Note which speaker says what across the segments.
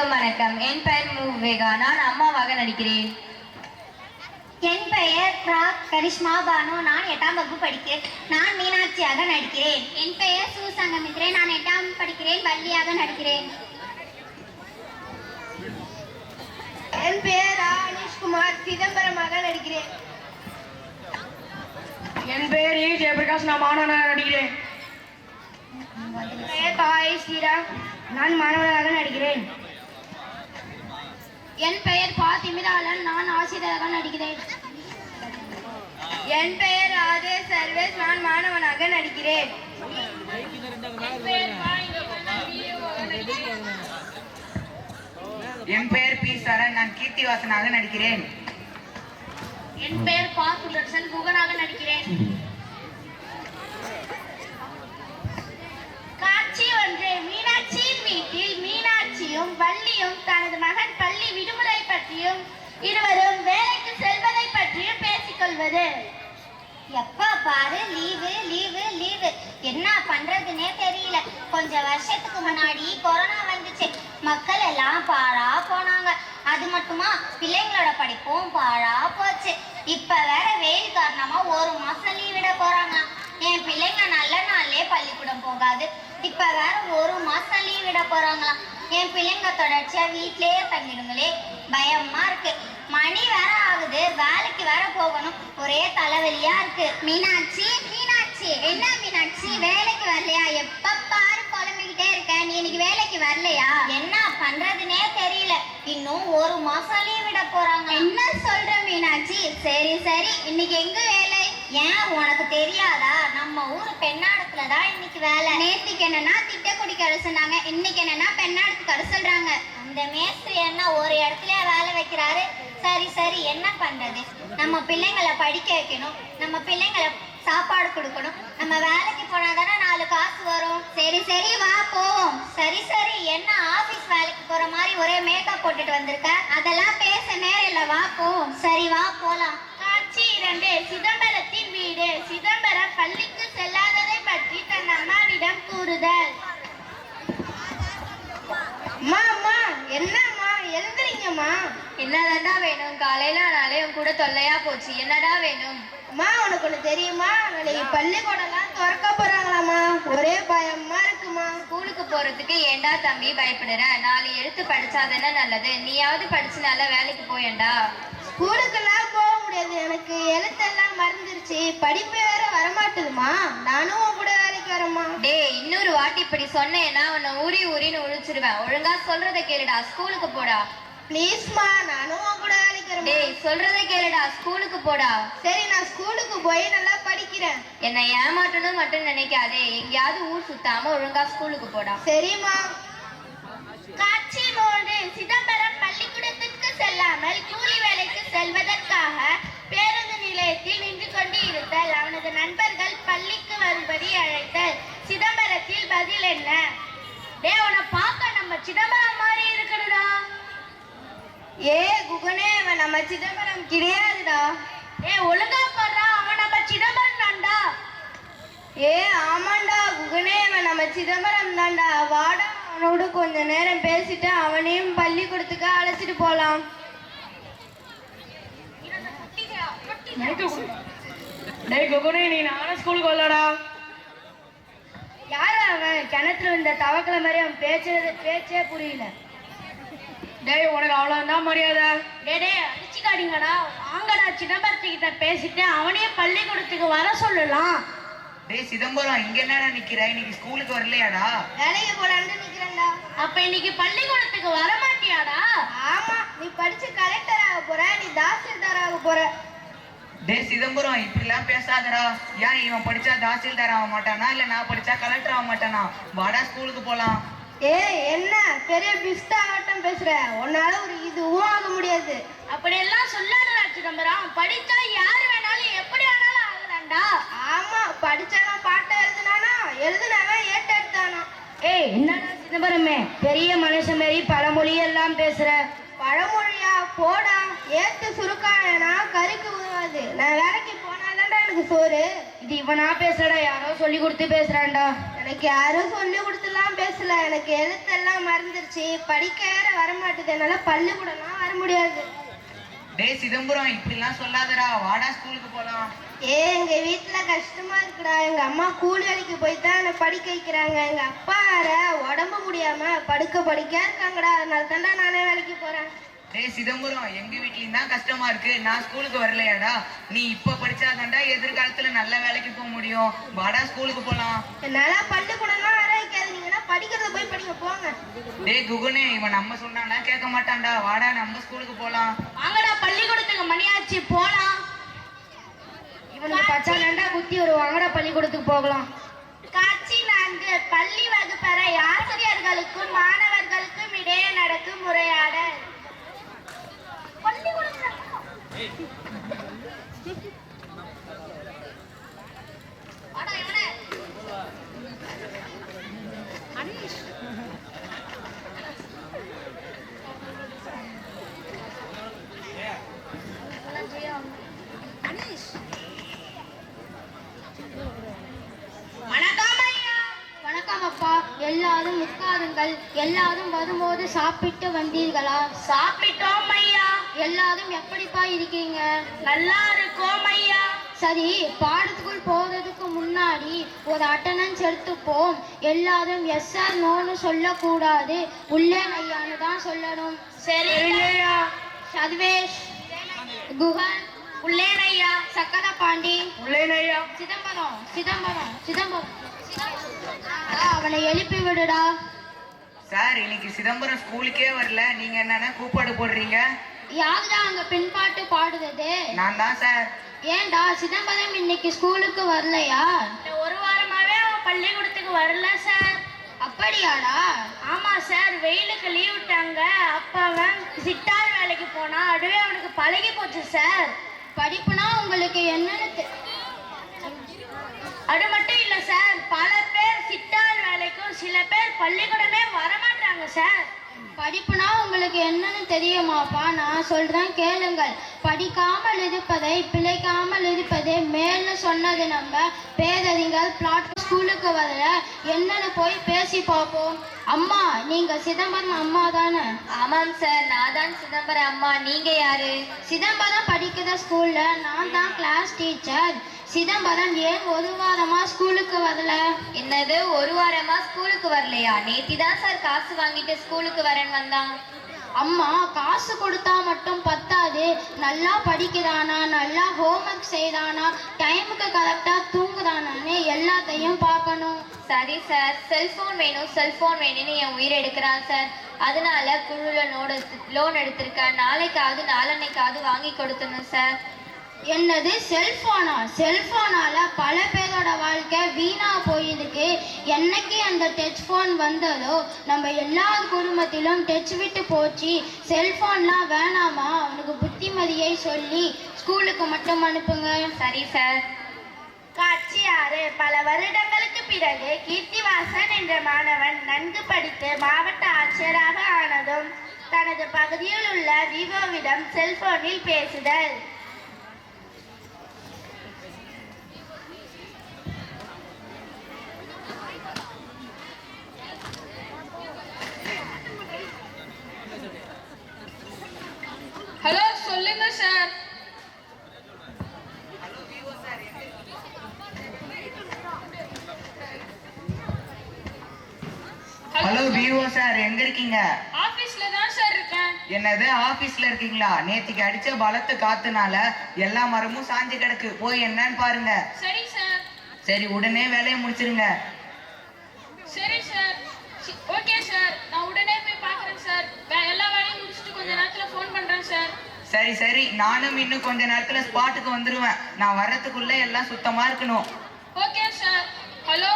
Speaker 1: அனைவருக்கும் வணக்கம். என் பெயர் விவேகா. நான் அம்மாவாக நடிக்கிறேன்.
Speaker 2: என் பெயர் கரிஷ்மா பானு. நான் 8ஆம் வகுப்பு படிக்கிறேன். நான் மீனாட்சியாக நடிக்கிறேன். என் பெயர் சூசங்கமித்ரே. நான் 8ஆம் படிக்கிறேன். வள்ளியாக நடிக்கிறேன்.
Speaker 3: என் பெயர் அனிஷ்குமார். சிதம்பரமாக நடிக்கிறேன்.
Speaker 4: என் பெயர் ஈ ஜெயபிரகாஷ். நான் மாணவனாக நடிக்கிறேன்.
Speaker 3: பெயர் தாய் ஸ்ரீராம். நான் மாணவனாக நடிக்கிறேன்.
Speaker 2: என் பெயர் பாத்திமிராளன். நான் ஆசிரியராக நடிக்கிறேன்.
Speaker 3: என் பெயர் ராஜே சர்வேஸ். நான் மாணவனாக நடிக்கிறேன்.
Speaker 5: என் பெயர் பி சரண். நான் கீர்த்திவாசனாக நடிக்கிறேன்.
Speaker 2: என் பெயர் பா சுதர்சன். குகனாக நடிக்கிறேன். காட்சி ஒன்று. மீனாட்சியின் வீட்டில் மீனாட்சியும் வள்ளியும் தனது மகன் பள்ளி விடுமுறை பற்றியும் இருவரும் வேலைக்கு செல்வதை பற்றியும் பேசிக்கொள்வது. எப்ப பாரு லீவு லீவு லீவு. என்ன பண்றதுன்னே தெரியல. கொஞ்ச வருஷத்துக்கு முன்னாடி கொரோனா வந்துச்சு. மக்கள் எல்லாம் பாழா போனாங்க. அது மட்டுமா பிள்ளைங்களோட படிப்பும் பாழா போச்சு. இப்ப வேற வெயில் காரணமா 1 மாசம் லீவ் விட போறாங்க. என் பிள்ளைங்க நல்ல நாள்லயே பள்ளிக்கூடம் போகாது. இப்ப வேற 1 மாசம் லீவ் விட போறாங்களாம். என் பிள்ளைங்க தொடர்ச்சியா வீட்லயே தங்கிடுங்களே, பயமா இருக்கு. மணி வேற ஆகுது. வேலைக்கு வேற போகணும். ஒரே தலைவலியா இருக்கு. மீனாட்சி மீனாட்சி, என்ன மீனாட்சி வேலைக்கு வரலையா? எப்ப பாரு குழம்பிக்கிட்டே இருக்க. நீ இன்னைக்கு வேலைக்கு வரலையா? என்ன பண்றதுன்னே தெரியல. இன்னும் 1 மாசம் லீவ் விட போறாங்க. என்ன சொல்ற மீனாட்சி? சரி சரி, இன்னைக்கு எங்க வேலை? ஏன் உனக்கு தெரியாதா? நம்ம ஊர் பெண்ணாடத்துல தான் இன்னைக்கு வேலை. நேத்துக்கு என்னன்னா திட்டக்குடி கடை சொன்னாங்க. இன்னைக்கு என்னன்னா பெண்ணாடத்து கடை சொல்றாங்க. அந்த மேஸ்திரி என்ன ஒரு இடத்துல வேலை வைக்கிறாரு. சரி சரி, என்ன பண்றது? நம்ம பிள்ளைங்களை படிக்க வைக்கணும். நம்ம பிள்ளைங்களை சாப்பாடு கொடுக்கணும். நம்ம வேலைக்கு போனாதானே 4 காசு வரும். சரி சரி வா போவோம். சரி சரி, என்ன ஆபீஸ் வேலைக்கு போற மாதிரி ஒரே மேக்கப் போட்டுட்டு வந்திருக்க? அதெல்லாம் பேச நேரம் இல்ல, வா போவோம். சரி வா போலாம். காட்சி 2. சிதம்பரத்தின் வீடு. சிதம்பரம் பள்ளிக்கு செல்லாததை பற்றி தன் அம்மாவிடம் கூறுதல்.
Speaker 3: அம்மா அம்மா, என்னம்மா எழுதுறீங்கம்மா?
Speaker 1: என்னதாண்டா வேணும்? காலையில நாளே உன் கூட தொல்லையா போச்சு. என்னடா வேணும்?
Speaker 3: அம்மா, உனக்கு ஒண்ணு தெரியுமா? நாளைக்கு பள்ளிக்கூடம்லாம் திறக்க போறாங்களாம்மா. ஒரே பயமா இருக்குமா.
Speaker 1: ஸ்கூலுக்கு போறதுக்கு ஏண்டா தம்பி பயப்படுற? 4 எழுத்து படிச்சாதானே நல்லது. நீயாவது படிச்சு நல்லா வேலைக்கு போயேண்டா.
Speaker 3: ஸ்கூலுக்கெல்லாம் போக முடியாது. எனக்கு எழுத்தெல்லாம் மறந்துருச்சு. படிப்பு வேற வரமாட்டுதுமா. நானும் உன் கூட வேலைக்கு வரேம்மா.
Speaker 1: டேய், இன்னொரு வாட்டி இப்படி சொன்னேன்னா உன்னை ஊறி ஊறின்னு உழிச்சிருவேன். ஒழுங்கா சொல்றத கேளுடா, ஸ்கூலுக்கு போடா.
Speaker 3: ப்ளீஸ்மா, நானும் உன் கூட வேலைக்கு வரேன்.
Speaker 1: டேய், சொல்றத கேளுடா, ஸ்கூலுக்கு போடா.
Speaker 3: சரி, நான் ஸ்கூலுக்கு போய் நல்லா படிக்கிறேன்.
Speaker 1: என்னை ஏமாற்றணும் மட்டும் நினைக்காதே. எங்கேயாவது ஊர் சுத்தாம ஒழுங்கா ஸ்கூலுக்கு போடா.
Speaker 3: சரிம்மா.
Speaker 2: காட்சி 3. சிதம்பரம் பள்ளிக்கூடத்திற்கு செல்லாமல் கூலி வேலைக்கு செல்வதற்காக பேருந்து நிலையத்தில் நின்று கொண்டு இருத்தல். அவனது நண்பர்கள் பள்ளிக்கு வரும்படி அழைத்தல். சிதம்பரத்தில் பதில் என்ன? டே, உன்னை பார்க்க நம்ம சிதம்பரம் மாதிரி இருக்குடா.
Speaker 3: ஏ குகனே, அவன் நம்ம சிதம்பரம் கிடையாதுடா.
Speaker 2: ஏ ஒழுங்கா போடுறா, அவன் நம்ம சிதம்பரம் தான்டா.
Speaker 3: ஏ ஆமாண்டா குகனே, அவன் நம்ம சிதம்பரம் தான்டா. வாடா, அவனோட கொஞ்ச நேரம் பேசிட்டு அவனையும் பள்ளிக்கூடத்துக்கு அழைச்சிட்டு போலாம்.
Speaker 4: டேய் குகுனே, நீ நானும் ஸ்கூலுக்கு வரலடா.
Speaker 3: யாரு அவன்? கிணத்துல இருந்த தவக்கலை மாதிரி அவன் பேச்சே புரியல.
Speaker 4: டேய், உனக்கு அவ்வளவுதான் மரியாதை.
Speaker 2: டே அடிச்சுக்காதீங்கடா. வாங்கடா, சிதம்பரத்துக்கிட்ட பேசிட்டு அவனே பள்ளிக்கூடத்துக்கு வர சொல்லலாம்.
Speaker 5: டேய் சிதம்பரம், இங்க என்னடா நிக்கிற? இன்னைக்கு ஸ்கூலுக்கு வரலையாடா?
Speaker 3: வேலைக்கு போலான்னு நிக்கிறேன்டா.
Speaker 2: அப்ப இன்னைக்கு பள்ளிக்கூடத்துக்கு வர மாட்டியாடா?
Speaker 3: ஆமா, நீ படிச்சு கலெக்டர் ஆக போற, நீ தாசில்தார் ஆக போற.
Speaker 5: டேய் சிதம்பரம், இப்படிலாம் பேசாதடா. ஏன் இவன் படிச்சா தாசில்தார் ஆக மாட்டானா, இல்ல நான் படிச்சா கலெக்டர் ஆக மாட்டானா? வாடா ஸ்கூலுக்கு போலாம்.
Speaker 3: ஏ என்ன பெரிய பிஸ்டா ஆட்டம் பேசுற? உன்னால ஒரு இதுவும் ஆக முடியாது.
Speaker 2: அப்படியெல்லாம் சொல்லாதடா சிதம்பரம். படிச்சா யாரு வேணாலும் எப்படி வேணாலும் ஆகலாம்டா.
Speaker 3: ஆமா, படிச்சவன் பாட்டை எழுதுனானா, எழுதுனவன் ஏட்டு எடுத்தானா.
Speaker 4: ஏய், என்னடா சிதம்பரமே பெரிய மனுஷன் மாரி பழமொழி எல்லாம் பேசுற?
Speaker 3: பழமொழியா? போடா. ஏத்து சுருக்கானா கருக்கு உதவாது. நான் வேலைக்கு போனாதான்டா எனக்கு சோறு?
Speaker 4: இது இவனா பேசுறடா, யாரோ சொல்லி கொடுத்து பேசுறான்டா.
Speaker 3: எனக்கு யாரும் சொல்லி கொடுத்துலாம் பேசல. எனக்கு எழுத்தெல்லாம் மறந்துருச்சு. படிக்க வேற வரமாட்டுது. என்னால பள்ளிக்கூடம்லாம் வர முடியாது.
Speaker 5: டேய் சிதம்பரம் இப்படிலாம் சொல்லாதடா, வாடா ஸ்கூலுக்கு போலாம்.
Speaker 3: எங்க வீட்டுல கஷ்டமா இருக்குடா. எங்க அம்மா கூலி வேலைக்கு போய் தான் என்னை படிக்க வைக்கிறாங்க. எங்க அப்பா வேற உடம்பு முடியாம படுக்க இருக்காங்கடா. அதனால தான்டா நானே வேலைக்கு போறேன்.
Speaker 5: டேய் சிதம்பரம் எங்க வீட்லயும் தான் கஷ்டமா இருக்கு, நான் ஸ்கூலுக்கு வரலையாடா? நீ இப்ப படிச்சாதான்டா எதிர்காலத்துல நல்ல வேலைக்கு போக முடியும். வாடா ஸ்கூலுக்கு போலாம்.
Speaker 3: என்னால பள்ளிக்கூடம்லாம் வர வைக்காது. நீங்கன்னா படிக்கிறத போய் படிக்க போங்க.
Speaker 5: டேய் குகுனே, இவன் நம்ம சொன்னானா கேட்க மாட்டான்டா. வாடா நம்ம ஸ்கூலுக்கு போலாம்.
Speaker 2: வாங்கடா பள்ளிக்கூடத்துக்கு மணியாச்சு போலாம்.
Speaker 4: இவனுக்கு பச்சாண்டா குத்தி ஒரு வாங்கடா பள்ளிக்கூடத்துக்கு போகலாம்.
Speaker 2: காட்சி 4. பள்ளி வகுப்பறை ஆசிரியர்களுக்கும் மாணவர்களுக்கும் இடையே நடக்கும் உரையாடல்.
Speaker 3: வணக்கம் அப்பா. எல்லாரும் உட்காருங்கள். எல்லாரும் வரும்போது சாப்பிட்டு வந்தீர்களா?
Speaker 2: சாப்பிட்டோம் ஐயா.
Speaker 3: எல்லாரும் எப்படிப்பா இருக்கீங்க?
Speaker 2: நல்லா இருக்கோம் ஐயா.
Speaker 3: சரி, பாடத்துக்குள் போறதுக்கு முன்னாடி ஒரு அட்டண்டன்ஸ் எடுத்துப்போம். எல்லாரும் எஸ் சார் நோன்னு சொல்லக்கூடாது. உள்ளே ஐயான்னு தான் சொல்லணும்.
Speaker 2: சரி ஐயா.
Speaker 3: சர்வேஷ், குஹன்,
Speaker 2: உள்ளேனையா.
Speaker 3: சக்கர பாண்டி,
Speaker 5: உள்ளேனையா.
Speaker 3: சிதம்பரம் சிதம்பரம் சிதம்பரம் அவனை எழுப்பி விடுடா.
Speaker 5: சார் இன்னைக்கு சிதம்பரம் ஸ்கூலுக்கே வரல, நீங்க என்னன்னா கூப்பாடு போடுறீங்க?
Speaker 3: யாருடா அங்க பின்பாட்டு பாடுறது?
Speaker 5: நான் தான் சார்.
Speaker 3: ஏன்டா சிதம்பரம் இன்னைக்கு ஸ்கூலுக்கு வரலையா?
Speaker 2: ஒரு வாரமாவே அவன் பள்ளிக்கூடத்துக்கு வரல சார்.
Speaker 3: அப்படியாடா?
Speaker 2: ஆமா சார், வெயிலுக்கு லீவ் விட்டாங்க. அப்ப அவன் சிட்டார் வேலைக்கு போனா. அதுவே அவனுக்கு பழகி போச்சு சார்.
Speaker 3: படிப்புனா உங்களுக்கு என்னன்னு
Speaker 2: அது மட்டும் இல்ல சார், பல பேர் சிட்டார் வேலைக்கும் சில பேர் பள்ளிக்கூடமே வரமாட்டாங்க சார்.
Speaker 3: படிப்புனா உங்களுக்கு என்னன்னு தெரியுமாப்பா? நான் சொல்றேன் கேளுங்கள். படிக்காமல் இருப்பதை பிழைக்காமல் இருப்பதே மேல்னு சொன்னது நம்ம பேரறிஞர் பிளாட். ஸ்கூலுக்கு வரல என்னன்னு போய் பேசி பார்ப்போம். அம்மா, நீங்க சிதம்பரம் அம்மா தானே?
Speaker 1: ஆமாம் சார், நான் தான் சிதம்பரம் அம்மா. நீங்க யாரு?
Speaker 3: சிதம்பரம் படிக்கிற ஸ்கூல்ல நான் தான் கிளாஸ் டீச்சர். சிதம்பரம் ஏன் ஒரு வாரமா ஸ்கூலுக்கு வரல?
Speaker 1: என்னது, ஒரு வாரமா ஸ்கூலுக்கு வரலையா? நேத்தி தான் சார் காசு வாங்கிட்டு ஸ்கூலுக்கு வரேன்னு வந்தான்.
Speaker 3: அம்மா, காசு கொடுத்தா மட்டும் பத்தாது. நல்லா படிக்கிறானா, நல்லா ஹோம்ஒர்க் செய்கிறானா, டைமுக்கு கரெக்டாக தூங்குறானான்னு எல்லாத்தையும் பார்க்கணும்.
Speaker 1: சரி சார், செல்போன் வேணும் செல்போன் வேணும்னு என் உயிர் எடுக்கிறான் சார். அதனால குழுல லோன் எடுத்திருக்கேன். நாளைக்காவது நாளன்னைக்காவது வாங்கி கொடுத்துணும் சார்.
Speaker 3: என்னது, செல்போனா? செல்போனால பல பேரோட வாழ்க்கை வீணா போயிருக்கு. என்னைக்கு அந்த டச் ஃபோன் வந்ததோ நம்ம எல்லார் குடும்பத்திலும் டச் விட்டு போச்சு. செல்போன்லாம் வேணாமா? அவனுக்கு புத்திமதியை சொல்லி ஸ்கூலுக்கு மட்டும் அனுப்புங்க.
Speaker 1: சரி சார்.
Speaker 2: காட்சி 6. பல வருடங்களுக்கு பிறகு கீர்த்திவாசன் என்ற மாணவன் நன்கு படித்து மாவட்ட ஆட்சியராக ஆனதும் தனது பகுதியில் உள்ள விவோவிடம் செல்போனில் பேசுதல்.
Speaker 6: ஹலோ, சொல்லுங்க சார்.
Speaker 5: ஹலோ விவோ சார், எங்க இருக்கீங்க?
Speaker 6: ஆபீஸ்ல தான் சார் இருக்கேன்.
Speaker 5: என்னது, ஆபீஸ்ல இருக்கீங்களா? நேத்திக்கு அடிச்ச பலத்த காத்துனால எல்லா மரமும் சாஞ்சு கிடக்கு, போய் என்னன்னு பாருங்க.
Speaker 6: சரி சார்.
Speaker 5: சரி, உடனே வேலையை முடிச்சிருங்க.
Speaker 6: சரி சார். ஓகே சார், நான் உடனே போய் பார்க்குறேன் சார். எல்லா வேலையும் முடிச்சுட்டு கொஞ்ச நேரத்துல ஃபோன் பண்றேன் சார்.
Speaker 5: சரி சரி, நானும் இன்னும் கொஞ்ச நேரத்துல ஸ்பாட்டுக்கு வந்துருவேன். நான் வர்றதுக்குள்ள எல்லாம் சுத்தமா இருக்கணும்.
Speaker 6: Okay sir. Hello,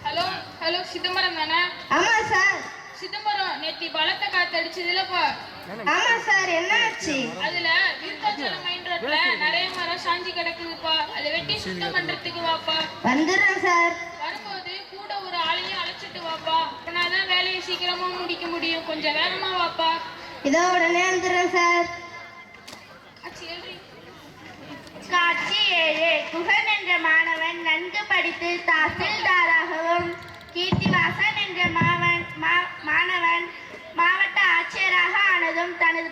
Speaker 6: hello hello, Chidambaram தானே?
Speaker 3: ஆமா சார்.
Speaker 6: சிதம்பரம், நேத்தி பலத்த காத்து அடிச்சதுலப்பா.
Speaker 3: ஆமா சார், என்ன ஆச்சு?
Speaker 6: அதுல விருத்தாச்சலம் மெயின் ரோட்ல நிறைய மரம் சாஞ்சி கிடக்குதுப்பா. அதை வெட்டி சுத்தம் பண்றதுக்கு வாப்பா.
Speaker 3: வந்துடுறேன் சார்.
Speaker 6: வரும்போது கூட ஒரு ஆளையும் அழைச்சிட்டு வாப்பா. வாப்பா, அப்பனாதான் வேலையை சீக்கிரமா முடிக்க முடியும். கொஞ்சம் வேகமா வாப்பா.
Speaker 3: இதோ உடனே வந்துடுறேன் சார்.
Speaker 6: ஆச்சி, எழுறி.
Speaker 2: காட்சி 7. குகன் என்ற மாணவன் நன்கு படித்து தாசில்தாராகவும், கீர்த்திவாசன் என்ற மாணவன் மாவட்ட ஆட்சியராக ஆனதும் தனது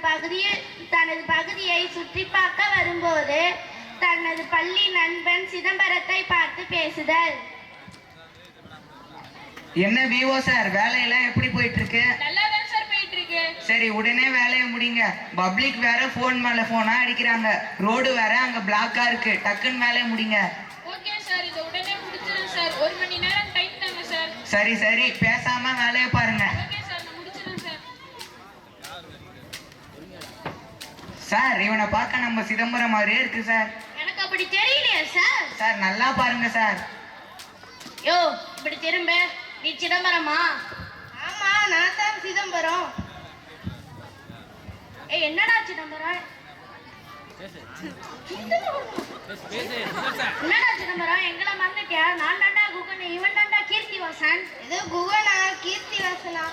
Speaker 2: பகுதியை சுற்றி பார்க்க வரும்போது தனது பள்ளி நண்பன் சிதம்பரத்தை பார்த்து பேசுதல்.
Speaker 5: என்ன விஓ சார், வேலையெல்லாம் எப்படி போயிட்டு இருக்கு?
Speaker 6: நல்லா தான் சார் போயிட்டு இருக்கு.
Speaker 5: சரி, உடனே வேலையை முடிங்க. பப்ளிக் வேற போன் மேல போனா அடிக்கிறாங்க, ரோடு வேற அங்க பிளாக்கா இருக்கு. டக்குன்னு வேலையை முடிங்க.
Speaker 6: ஓகே சார், இதை உடனே முடிச்சிடும் சார். 1 மணி நேரம் டைம் தாங்க சார்.
Speaker 5: சரி சரி, பேசாம வேலையை பாருங்க.
Speaker 6: ஓகே சார், நான் முடிச்சிடும் சார்.
Speaker 5: சார், இவனை பார்க்க நம்ம சிதம்பரம் மாதிரியே இருக்கு சார்.
Speaker 2: எனக்கு அப்படி தெரியலையே சார்.
Speaker 5: சார் நல்லா பாருங்க சார்.
Speaker 2: யோ, இப்படி திரும்ப. நீ சிதம்பரமா?
Speaker 3: ஆமா, நான் தான் சிதம்பரம்.
Speaker 2: என்னடா சிதம்பரம்? என்னடா சிதம்பரம், எங்களை மறந்துட்டியா? நான் தாண்டா குகன், இவன் தாண்டா கீர்த்திவாசன்.
Speaker 3: இது குகனா கீர்த்திவாசனா?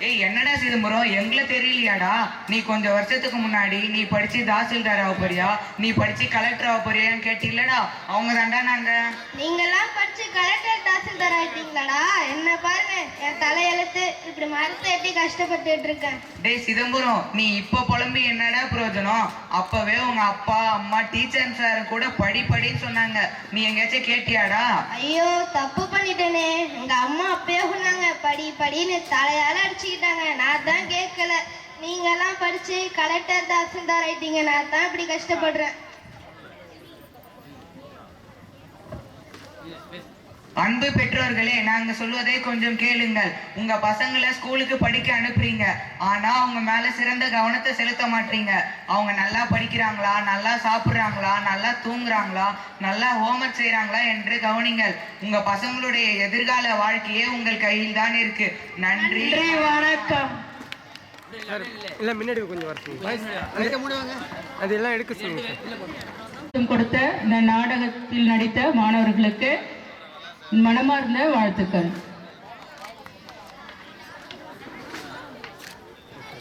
Speaker 5: ஏய், என்னடா சிதம்பரம், எங்களை தெரியலையாடா? நீ கொஞ்சம் வருஷத்துக்கு முன்னாடி நீ படிச்சு தாசில்தார் ஆக போறியா, நீ படிச்சு கலெக்டர் ஆக போறியான்னு கேட்டீங்களடா, அவங்க தாண்டா நாங்க.
Speaker 3: நீங்கெல்லாம் படிச்சு கலெக்டர் தாசில்தார் ஆயிட்டீங்களாடா? என்ன பாருங்க, என் தலையெழுத்து. இப்படி மரத்தை எட்டி கஷ்டப்பட்டுட்டு இருக்கேன்.
Speaker 5: டேய் சிதம்பரம், நீ இப்ப புலம்பி என்னடா பிரயோஜனம்? அப்பவே உங்க அப்பா அம்மா டீச்சர் சார் கூட படின்னு சொன்னாங்க. நீ எங்கேயாச்சும் கேட்டியாடா?
Speaker 3: ஐயோ, தப்பு பண்ணிட்டேனே. எங்க அம்மா அப்பயே சொன்னாங்க படின்னு, தலையால அடிச்சுக்கிட்டாங்க. நான் தான் கேட்கல. நீங்கெல்லாம் படிச்சு கலெக்டர் தாசில்தார் ஆயிட்டீங்க, நான் தான் இப்படி கஷ்டப்படுறேன்.
Speaker 5: அன்பு பெற்றோர்களே, நாங்க சொல்வதை கொஞ்சம் கேளுங்கள். உங்க பசங்களை ஸ்கூலுக்கு படிக்க அனுப்புறீங்க, ஆனா அவங்க மேல சிறந்த கவனத்தை செலுத்த மாட்டீங்க. அவங்க நல்லா படிக்கிறாங்களா, நல்லா சாப்பிடுறாங்களா, நல்லா தூங்குறாங்களா, நல்லா ஹோம்ஒர்க் செய்யறாங்களா என்று கவனிங்கள். உங்க பசங்களுடைய எதிர்கால வாழ்க்கையே உங்கள் கையில் தான் இருக்கு. நன்றி, வணக்கம்.
Speaker 7: எல்லாம் முன்னாடி கொஞ்சம் வரணும், அதெல்லாம் எடுக்க சொல்லுங்க.
Speaker 8: கொடுத்த இந்த நாடகத்தில் நடித்த மாணவர்களுக்கு மனமார்ந்த வாழ்த்துக்கள்.